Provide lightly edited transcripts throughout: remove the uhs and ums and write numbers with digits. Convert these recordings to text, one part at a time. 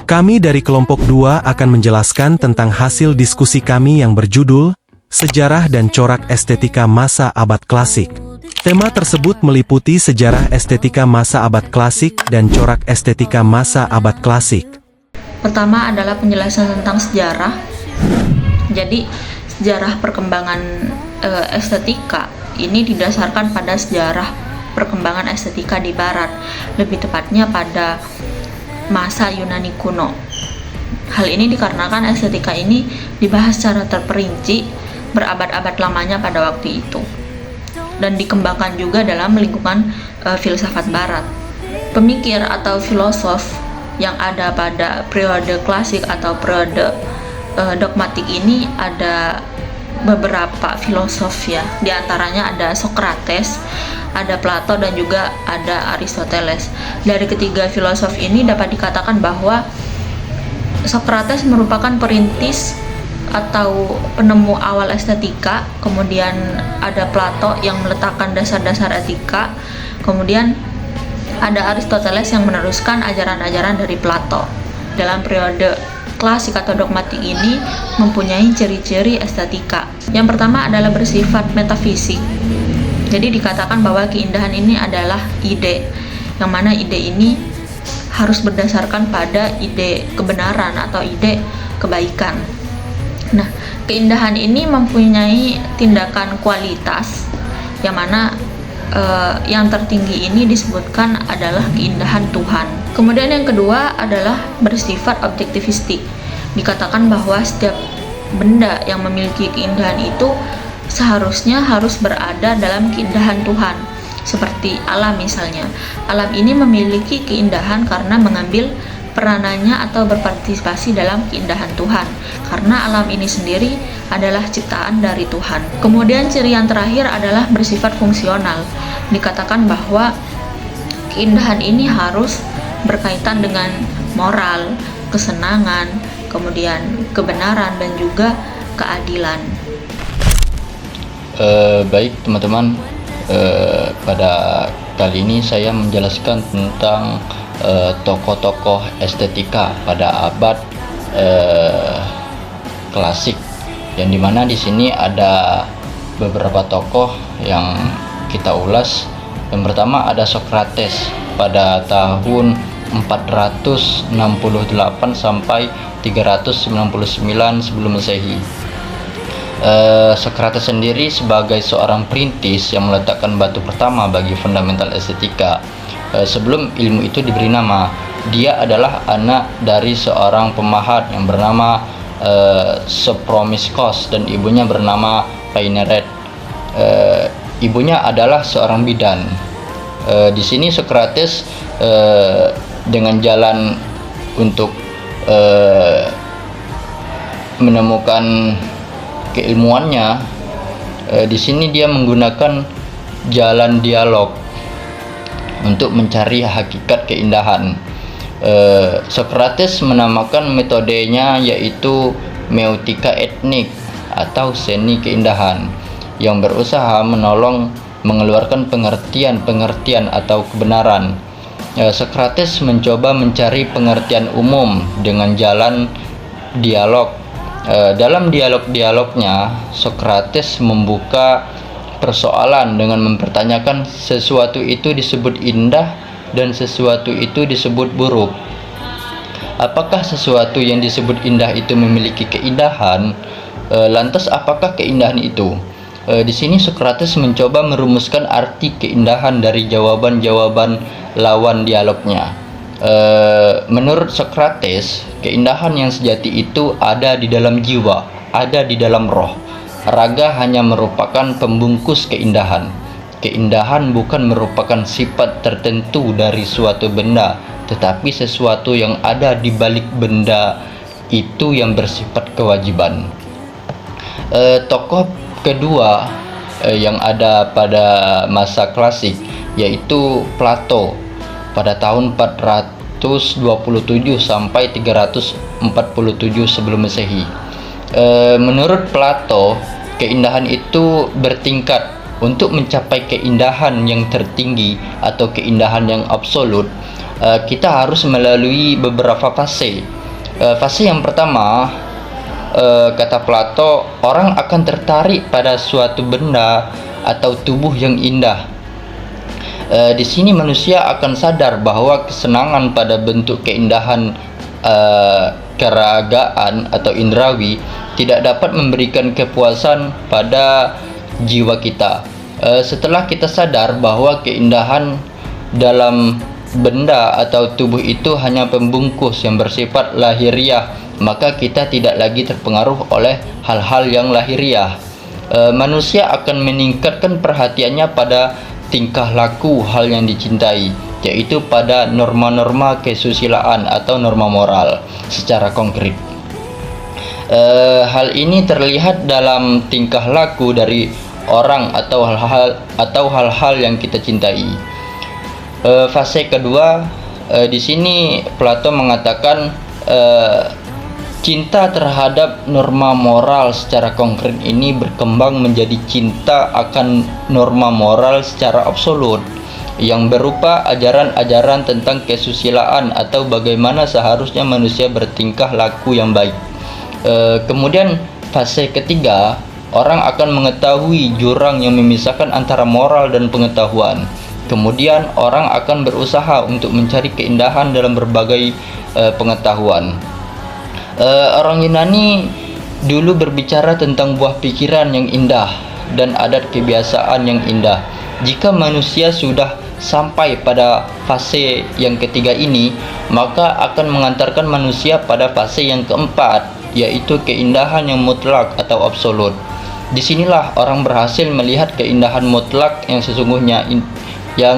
Kami dari kelompok 2 akan menjelaskan tentang hasil diskusi kami yang berjudul Sejarah dan Corak Estetika Masa Abad Klasik. Tema tersebut meliputi sejarah estetika masa abad klasik dan corak estetika masa abad klasik. Pertama adalah penjelasan tentang sejarah. Jadi, sejarah perkembangan estetika ini didasarkan pada sejarah perkembangan estetika di barat, lebih tepatnya pada masa Yunani kuno. Hal ini dikarenakan estetika ini dibahas secara terperinci berabad-abad lamanya pada waktu itu dan dikembangkan juga dalam lingkungan filsafat barat. Pemikir atau filosof yang ada pada periode klasik atau periode dogmatik ini ada beberapa filosof ya. Di antaranya ada Socrates, ada Plato, dan juga ada Aristoteles. Dari ketiga filosof ini dapat dikatakan bahwa Socrates merupakan perintis atau penemu awal estetika, kemudian ada Plato yang meletakkan dasar-dasar etika, kemudian ada Aristoteles yang meneruskan ajaran-ajaran dari Plato. Dalam periode klasik atau dogmatik ini mempunyai ciri-ciri estetika. Yang pertama adalah bersifat metafisik. Jadi dikatakan bahwa keindahan ini adalah ide, yang mana ide ini harus berdasarkan pada ide kebenaran atau ide kebaikan. Nah, keindahan ini mempunyai tindakan kualitas, yang mana yang tertinggi ini disebutkan adalah keindahan Tuhan. Kemudian yang kedua adalah bersifat objektivistik. Dikatakan bahwa setiap benda yang memiliki keindahan itu seharusnya harus berada dalam keindahan Tuhan. Seperti alam misalnya. Alam ini memiliki keindahan karena mengambil peranannya atau berpartisipasi dalam keindahan Tuhan. Karena alam ini sendiri adalah ciptaan dari Tuhan. Kemudian ciri yang terakhir adalah bersifat fungsional. Dikatakan bahwa keindahan ini harus berkaitan dengan moral, kesenangan, kemudian kebenaran, dan juga keadilan. Baik teman-teman, pada kali ini saya menjelaskan tentang tokoh-tokoh estetika pada abad klasik, yang dimana di sini ada beberapa tokoh yang kita ulas. Yang pertama ada Socrates pada tahun 468 sampai 399 sebelum Masehi. Socrates sendiri sebagai seorang perintis yang meletakkan batu pertama bagi fundamental estetika. Sebelum ilmu itu diberi nama, dia adalah anak dari seorang pemahat yang bernama Sophromiskos dan ibunya bernama Paineret. Ibunya adalah seorang bidan. Di sini Socrates dengan jalan untuk menemukan keilmuannya, di sini dia menggunakan jalan dialog untuk mencari hakikat keindahan. Socrates menamakan metodenya yaitu meutika etnik atau seni keindahan, yang berusaha menolong mengeluarkan pengertian-pengertian atau kebenaran. Socrates mencoba mencari pengertian umum dengan jalan dialog. Dalam dialog-dialognya, Socrates membuka persoalan dengan mempertanyakan sesuatu itu disebut indah dan sesuatu itu disebut buruk. Apakah sesuatu yang disebut indah itu memiliki keindahan? Lantas apakah keindahan itu? Di sini Socrates mencoba merumuskan arti keindahan dari jawaban-jawaban lawan dialognya. Menurut Socrates, keindahan yang sejati itu ada di dalam jiwa, ada di dalam roh. Raga hanya merupakan pembungkus keindahan. Keindahan bukan merupakan sifat tertentu dari suatu benda, tetapi sesuatu yang ada di balik benda itu yang bersifat kewajiban. Tokoh kedua yang ada pada masa klasik yaitu Plato pada tahun 427 sampai 347 sebelum Masehi. Menurut Plato, keindahan itu bertingkat. Untuk mencapai keindahan yang tertinggi atau keindahan yang absolut, kita harus melalui beberapa fase. Fase yang pertama, kata Plato, orang akan tertarik pada suatu benda atau tubuh yang indah. Di sini manusia akan sadar bahwa kesenangan pada bentuk keindahan keragaan atau indrawi tidak dapat memberikan kepuasan pada jiwa kita. Setelah kita sadar bahwa keindahan dalam benda atau tubuh itu hanya pembungkus yang bersifat lahiriah, maka kita tidak lagi terpengaruh oleh hal-hal yang lahiriah. Manusia akan meningkatkan perhatiannya pada tingkah laku hal yang dicintai, yaitu pada norma-norma kesusilaan atau norma moral secara konkret. Hal ini terlihat dalam tingkah laku dari orang atau hal-hal yang kita cintai. Fase kedua, di sini Plato mengatakan cinta terhadap norma moral secara konkret ini berkembang menjadi cinta akan norma moral secara absolut, yang berupa ajaran-ajaran tentang kesusilaan atau bagaimana seharusnya manusia bertingkah laku yang baik. Kemudian fase ketiga, orang akan mengetahui jurang yang memisahkan antara moral dan pengetahuan. Kemudian orang akan berusaha untuk mencari keindahan dalam berbagai pengetahuan. Orang Yunani dulu berbicara tentang buah pikiran yang indah dan adat kebiasaan yang indah. Jika manusia sudah sampai pada fase yang ketiga ini, maka akan mengantarkan manusia pada fase yang keempat, yaitu keindahan yang mutlak atau absolut. Disinilah orang berhasil melihat keindahan mutlak yang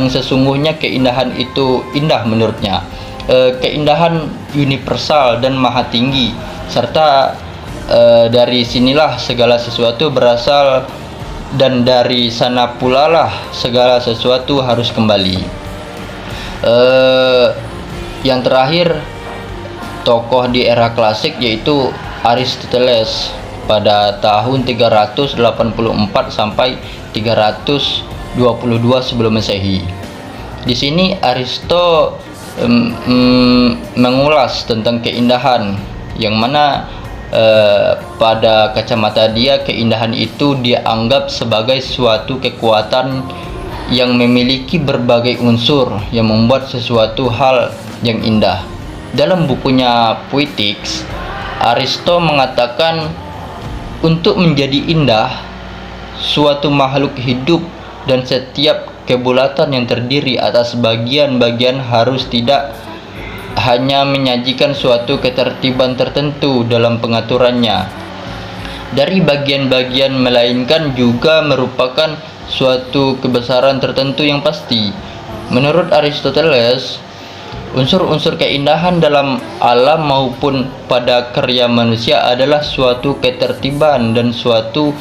sesungguhnya keindahan itu indah menurutnya. Keindahan universal dan maha tinggi, serta dari sinilah segala sesuatu berasal, dan dari sana pula lah segala sesuatu harus kembali. Yang terakhir, tokoh di era klasik yaitu Aristoteles pada tahun 384 sampai 322 sebelum Masehi. Di sini Aristo mengulas tentang keindahan, yang mana pada kacamata dia keindahan itu dianggap sebagai suatu kekuatan yang memiliki berbagai unsur yang membuat sesuatu hal yang indah. Dalam bukunya Poetics, Aristo mengatakan untuk menjadi indah, suatu makhluk hidup dan setiap kebulatan yang terdiri atas bagian-bagian harus tidak hanya menyajikan suatu ketertiban tertentu dalam pengaturannya dari bagian-bagian, melainkan juga merupakan suatu kebesaran tertentu yang pasti. Menurut Aristoteles, unsur-unsur keindahan dalam alam maupun pada karya manusia adalah suatu ketertiban dan suatu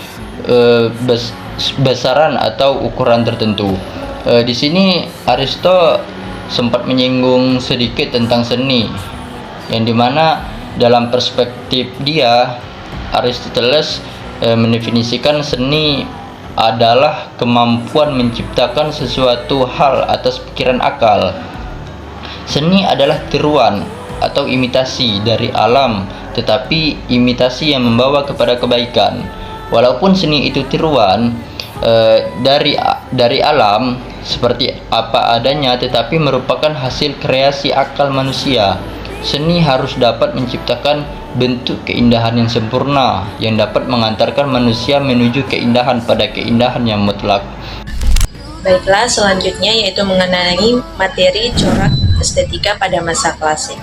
besaran atau ukuran tertentu. Di sini Aristo sempat menyinggung sedikit tentang seni, yang dimana dalam perspektif dia, Aristoteles mendefinisikan seni adalah kemampuan menciptakan sesuatu hal atas pikiran akal. Seni adalah tiruan atau imitasi dari alam, tetapi imitasi yang membawa kepada kebaikan. Walaupun seni itu tiruan dari alam seperti apa adanya, tetapi merupakan hasil kreasi akal manusia. Seni harus dapat menciptakan bentuk keindahan yang sempurna yang dapat mengantarkan manusia menuju keindahan pada keindahan yang mutlak. Baiklah, selanjutnya yaitu mengenai materi corak estetika pada masa klasik.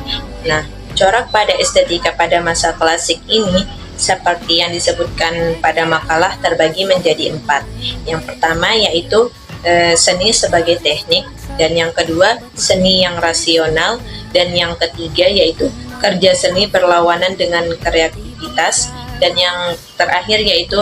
Nah, corak pada estetika pada masa klasik ini seperti yang disebutkan pada makalah terbagi menjadi 4. Yang pertama yaitu seni sebagai teknik, dan yang kedua seni yang rasional, dan yang ketiga yaitu kerja seni berlawanan dengan kreativitas, dan yang terakhir yaitu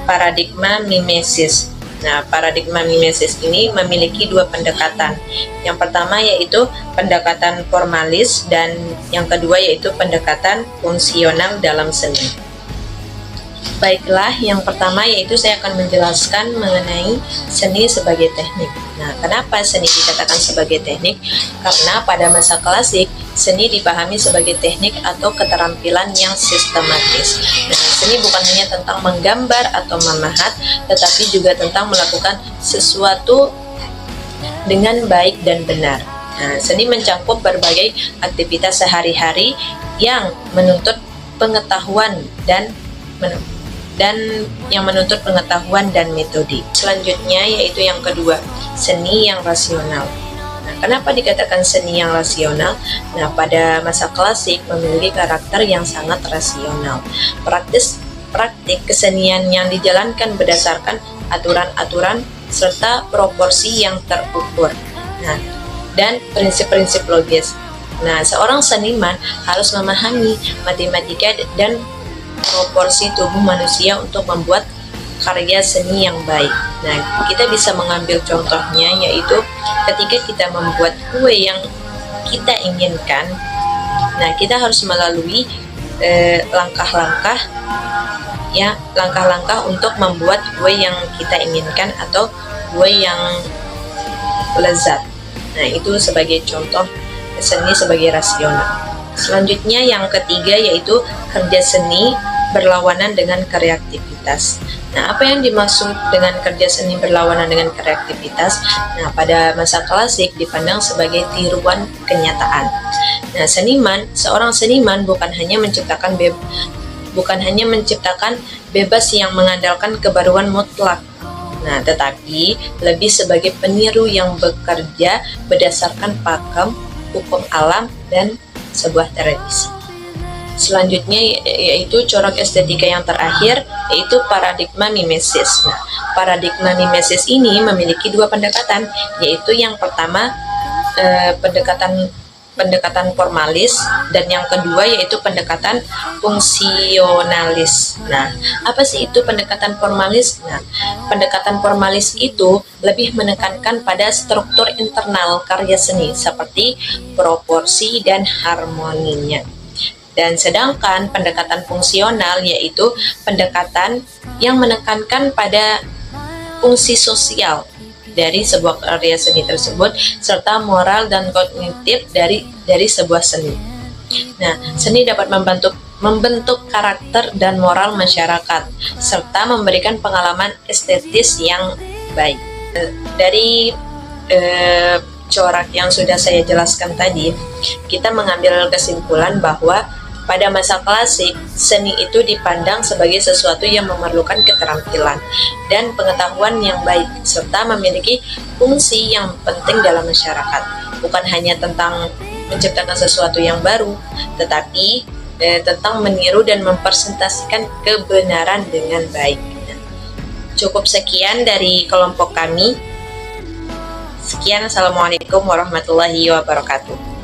paradigma mimesis. Nah, paradigma mimesis ini memiliki 2 pendekatan. Yang pertama yaitu pendekatan formalis, dan yang kedua yaitu pendekatan fungsional dalam seni. Baiklah, yang pertama yaitu saya akan menjelaskan mengenai seni sebagai teknik. Nah, kenapa seni dikatakan sebagai teknik? Karena pada masa klasik, seni dipahami sebagai teknik atau keterampilan yang sistematis. Nah, seni bukan hanya tentang menggambar atau memahat, tetapi juga tentang melakukan sesuatu dengan baik dan benar. Nah, seni mencakup berbagai aktivitas sehari-hari yang menuntut pengetahuan dan metode. Selanjutnya yaitu yang kedua, seni yang rasional. Nah, kenapa dikatakan seni yang rasional? Nah, pada masa klasik memiliki karakter yang sangat rasional. Praktik kesenian yang dijalankan berdasarkan aturan-aturan serta proporsi yang terukur. Nah, dan prinsip-prinsip logis. Nah, seorang seniman harus memahami matematika dan proporsi tubuh manusia untuk membuat karya seni yang baik. Nah, kita bisa mengambil contohnya yaitu ketika kita membuat kue yang kita inginkan. Nah, kita harus melalui langkah-langkah untuk membuat kue yang kita inginkan atau kue yang lezat. Nah, itu sebagai contoh seni sebagai rasional. Selanjutnya yang ketiga yaitu kerja seni berlawanan dengan kreativitas. Nah, apa yang dimaksud dengan kerja seni berlawanan dengan kreativitas? Nah, pada masa klasik dipandang sebagai tiruan kenyataan. Nah, seorang seniman bukan hanya menciptakan bebas yang mengandalkan kebaruan mutlak. Nah, tetapi lebih sebagai peniru yang bekerja berdasarkan pakem, hukum alam, dan sebuah tradisi. Selanjutnya yaitu corak estetika yang terakhir yaitu paradigma mimesis. Nah, paradigma mimesis ini memiliki dua pendekatan, yaitu yang pertama pendekatan formalis dan yang kedua yaitu pendekatan fungsionalis. Nah, apa sih itu pendekatan formalis? Nah, pendekatan formalis itu lebih menekankan pada struktur internal karya seni seperti proporsi dan harmoninya. Dan sedangkan pendekatan fungsional yaitu pendekatan yang menekankan pada fungsi sosial dari sebuah karya seni tersebut serta moral dan kognitif dari sebuah seni. Nah, seni dapat membentuk karakter dan moral masyarakat serta memberikan pengalaman estetis yang baik. Dari corak yang sudah saya jelaskan tadi, kita mengambil kesimpulan bahwa pada masa klasik, seni itu dipandang sebagai sesuatu yang memerlukan keterampilan dan pengetahuan yang baik, serta memiliki fungsi yang penting dalam masyarakat. Bukan hanya tentang menciptakan sesuatu yang baru, tetapi tentang meniru dan mempresentasikan kebenaran dengan baik. Cukup sekian dari kelompok kami. Sekian, Assalamualaikum warahmatullahi wabarakatuh.